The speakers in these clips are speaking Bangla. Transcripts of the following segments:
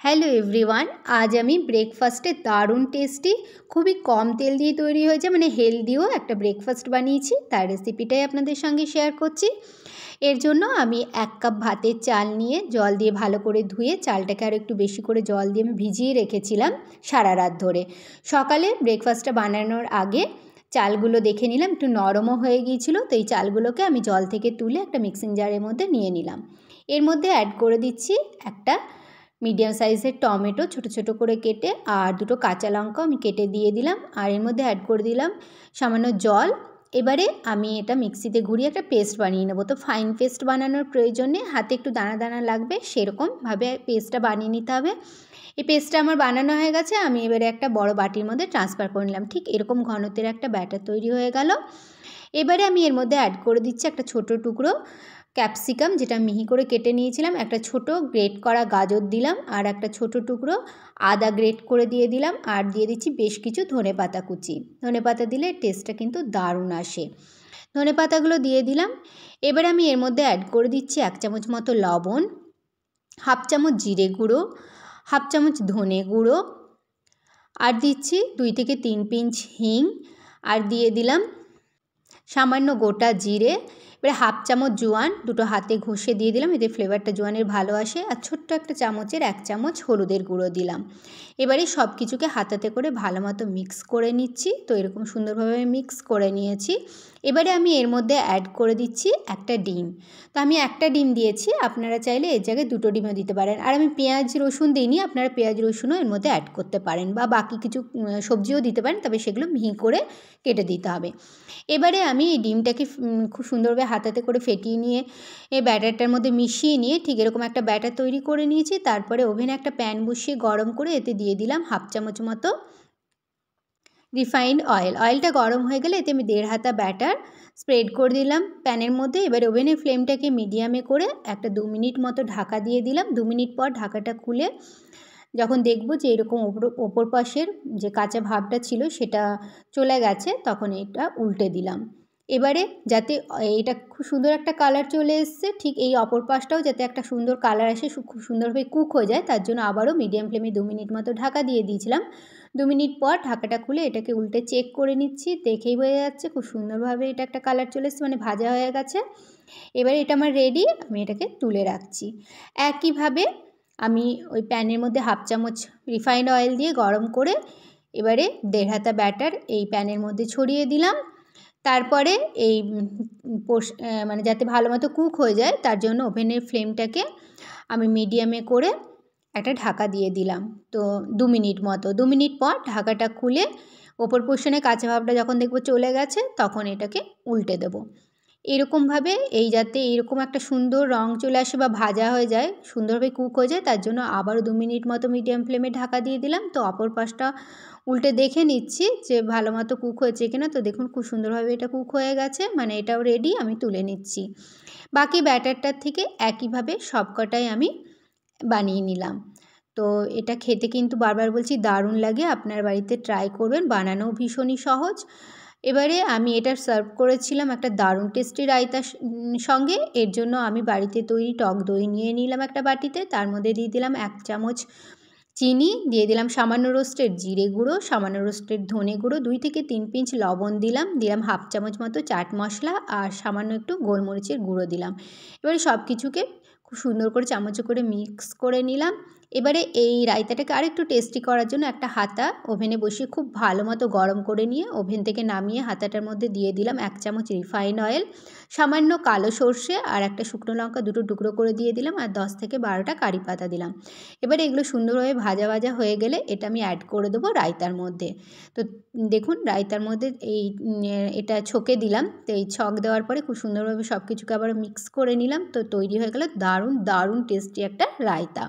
হ্যালো এভরিওয়ান, আজ আমি ব্রেকফাস্টে দারুণ টেস্টি খুবই কম তেল দিয়ে তৈরি হয়েছে মানে হেলদিও একটা ব্রেকফাস্ট বানিয়েছি। তার রেসিপিটাই আপনাদের সঙ্গে শেয়ার করছি। এর জন্য আমি 1 কাপ ভাতের চাল নিয়ে জল দিয়ে ভালো করে ধুয়ে চালটাকে আরও একটু বেশি করে জল দিয়ে আমি ভিজিয়ে রেখেছিলাম সারা রাত ধরে। সকালে ব্রেকফাস্টটা বানানোর আগে চালগুলো দেখে নিলাম একটু নরমও হয়ে গিয়েছিলো, তো এই চালগুলোকে আমি জল থেকে তুলে একটা মিক্সিং জারের মধ্যে নিয়ে নিলাম। এর মধ্যে অ্যাড করে দিচ্ছি একটা মিডিয়াম সাইজের টমেটো ছোটো ছোটো করে কেটে, আর দুটো কাঁচা লঙ্কা আমি কেটে দিয়ে দিলাম, আর এর মধ্যে অ্যাড করে দিলাম সামান্য জল। এবারে আমি এটা মিক্সিতে ঘুরিয়ে একটা পেস্ট বানিয়ে নেবো। তো ফাইন পেস্ট বানানোর প্রয়োজন নেই, হাতে একটু দানা দানা লাগবে সেরকমভাবে পেস্টটা বানিয়ে নিতে হবে। এই পেস্টটা আমার বানানো হয়ে গেছে, আমি এবারে একটা বড় বাটির মধ্যে ট্রান্সফার করে নিলাম। ঠিক এরকম ঘনত্বের একটা ব্যাটার তৈরি হয়ে গেল। এবারে আমি এর মধ্যে অ্যাড করে দিচ্ছি একটা ছোটো টুকরো ক্যাপসিকাম, যেটা মিহি করে কেটে নিয়েছিলাম, একটা ছোটো গ্রেট করা গাজর দিলাম, আর একটা ছোটো টুকরো আদা গ্রেট করে দিয়ে দিলাম, আর দিয়ে দিচ্ছি বেশ কিছু ধনেপাতা কুচি। ধনেপাতা দিলে টেস্টটা কিন্তু দারুণ আসে। ধনেপাতাগুলো দিয়ে দিলাম। এবার আমি এর মধ্যে অ্যাড করে দিচ্ছি 1 চামচ মতো লবণ, হাফ চামচ জিরে গুঁড়ো, হাফ চামচ ধনে গুঁড়ো, আর দিচ্ছি 2 থেকে 3 পিঞ্চ হিং, আর দিয়ে দিলাম সামান্য গোটা জিরে। এবারে হাফ চামচ জোয়ান দুটো হাতে ঘষে দিয়ে দিলাম, এতে ফ্লেভারটা জোয়ানের ভালো আসে। আর ছোট্ট একটা চামচের 1 চামচ হলুদের গুঁড়ো দিলাম। এবারে সব কিছুকে হাতাতে করে ভালো মতো মিক্স করে নিচ্ছি। তো এরকম সুন্দরভাবে মিক্স করে নিয়েছি। এবারে আমি এর মধ্যে অ্যাড করে দিচ্ছি একটা ডিম। তো আমি একটা ডিম দিয়েছি, আপনারা চাইলে এর জায়গায় 2টো ডিমও দিতে পারেন। আর আমি পেঁয়াজ রসুন দিইনি, আপনারা পেঁয়াজ রসুনও এর মধ্যে অ্যাড করতে পারেন, বা বাকি কিছু সবজিও দিতে পারেন, তবে সেগুলো মিহি করে কেটে দিতে হবে। এবারে আমি এই ডিমটাকে খুব সুন্দরভাবে হাতাতে করে ফেটিয়ে নিয়ে এই ব্যাটারটার মধ্যে মিশিয়ে নিয়ে ঠিক এরকম একটা ব্যাটার তৈরি করে নিয়েছি। তারপরে ওভেনে একটা প্যান বসিয়ে গরম করে এতে দিয়ে দিলাম হাফ চামচ মতো রিফাইন্ড অয়েল। অয়েলটা গরম হয়ে গেলে এতে আমি 1.5 হাতা ব্যাটার স্প্রেড করে দিলাম প্যানের মধ্যে। এবার ওভেনের ফ্লেমটাকে মিডিয়ামে করে একটা 2 মিনিট মতো ঢাকা দিয়ে দিলাম। 2 মিনিট পর ঢাকাটা খুলে যখন দেখব যে এরকম ওপর পাশের যে কাঁচা ভাবটা ছিল সেটা চলে গেছে, তখন এটা উল্টে দিলাম। এবারে যাতে এটা খুব সুন্দর একটা কালার চলে এসছে, ঠিক এই অপর পাশটাও যাতে একটা সুন্দর কালার আসে, খুব সুন্দরভাবে কুক হয়ে যায়, তার জন্য আবারও মিডিয়াম ফ্লেমে 2 মিনিট মতো ঢাকা দিয়ে দিয়েছিলাম। 2 মিনিট পর ঢাকাটা খুলে এটাকে উল্টে চেক করে নিচ্ছি। দেখেই বোঝা যাচ্ছে খুব সুন্দরভাবে এটা একটা কালার চলে এসছে, মানে ভাজা হয়ে গেছে। এবারে এটা আমার রেডি, আমি এটাকে তুলে রাখছি। একইভাবে আমি ওই প্যানের মধ্যে হাফ চামচ রিফাইন্ড অয়েল দিয়ে গরম করে এবারে 1.5 হাতা ব্যাটার এই প্যানের মধ্যে ছড়িয়ে দিলাম। তারপরে এই মানে যাতে ভালো মতো কুক হয়ে যায় তার জন্য ওভেনের ফ্লেমটাকে আমি মিডিয়ামে করে একটা ঢাকা দিয়ে দিলাম। তো 2 মিনিট মতো। 2 মিনিট পর ঢাকাটা খুলে ওপর পোর্শনে কাঁচা ভাবটা যখন দেখব চলে গেছে, তখন এটাকে উল্টে দেবো। এরকমভাবে যাতে এরকম একটা সুন্দর রং চলে আসে বা ভাজা হয়ে যায়, সুন্দরভাবে কুক হয়ে যায়, তার জন্য আবারও 2 মিনিট মতো মিডিয়াম ফ্লেমে ঢাকা দিয়ে দিলাম। তো অপর পাশটা উল্টে দেখে নিচ্ছি যে ভালো মতো কুক হয়েছে কিনা। তো দেখুন খুব সুন্দরভাবে এটা কুক হয়ে গেছে, মানে এটাও রেডি, আমি তুলে নিচ্ছি। বাকি ব্যাটারটার থেকে একইভাবে সবকটাই আমি বানিয়ে নিলাম। তো এটা খেতে কিন্তু বারবার বলছি দারুণ লাগে, আপনার বাড়িতে ট্রাই করবেন, বানানোও ভীষণই সহজ। এবারে আমি এটা সার্ভ করেছিলাম একটা দারুণ টেস্টি রায়তার সঙ্গে। এর জন্য আমি বাড়িতে তৈরি টক দই নিয়ে নিলাম একটা বাটিতে, তার মধ্যে দিয়ে দিলাম 1 চামচ চিনি, দিয়ে দিলাম সামান্য রোস্টেড জিরে গুঁড়ো, সামান্য রোস্টেড ধনে গুঁড়ো, 2 থেকে 3 পিঞ্চ লবণ দিলাম, হাফ চামচ মতো চাট মশলা, আর সামান্য একটু গোলমরিচের গুঁড়ো দিলাম। এবারে সব কিছুকে খুব সুন্দর করে চামচে করে মিক্স করে নিলাম। এবারে এই রায়তাটাকে আরেকটু টেস্টি করার জন্য একটা হাতা ওভেনে বসিয়ে খুব ভালো মতো গরম করে নিয়ে ওভেন থেকে নামিয়ে হাতাটার মধ্যে দিয়ে দিলাম 1 চামচ রিফাইন্ড অয়েল, সামান্য কালো সর্ষে আর একটা শুকনো লঙ্কা দুটো টুকরো করে দিয়ে দিলাম, আর 10 থেকে 12টা কারি পাতা দিলাম। এবারে এগুলো সুন্দরভাবে ভাজা ভাজা হয়ে গেলে এটা আমি অ্যাড করে দেবো রায়তার মধ্যে। তো দেখুন রায়তার মধ্যে এটা ছকে দিলাম। তো এই ছক দেওয়ার পরে খুব সুন্দরভাবে সব কিছুকে আবার মিক্স করে নিলাম। তো তৈরি হয়ে গেল দারুণ দারুণ টেস্টি একটা রায়তা।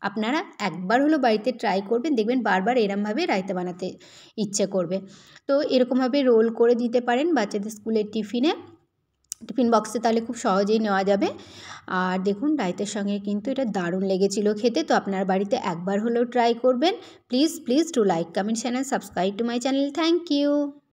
আপনারা একবার হলো বাড়িতে ট্রাই করবেন, দেখবেন বারবার এরমভাবে রায়তা বানাতে ইচ্ছে করবে। তো এরকমভাবে রোল করে দিতে পারেন বাচ্চাদের স্কুলের টিফিন বক্সে, তাহলে খুব সহজেই নেওয়া যাবে। আর দেখুন রায়তার সঙ্গে কিন্তু এটা দারুণ লেগেছিল খেতে। তো আপনার বাড়িতে একবার হলেও ট্রাই করবেন। Please do like, comment, channel subscribe to my channel. Thank you.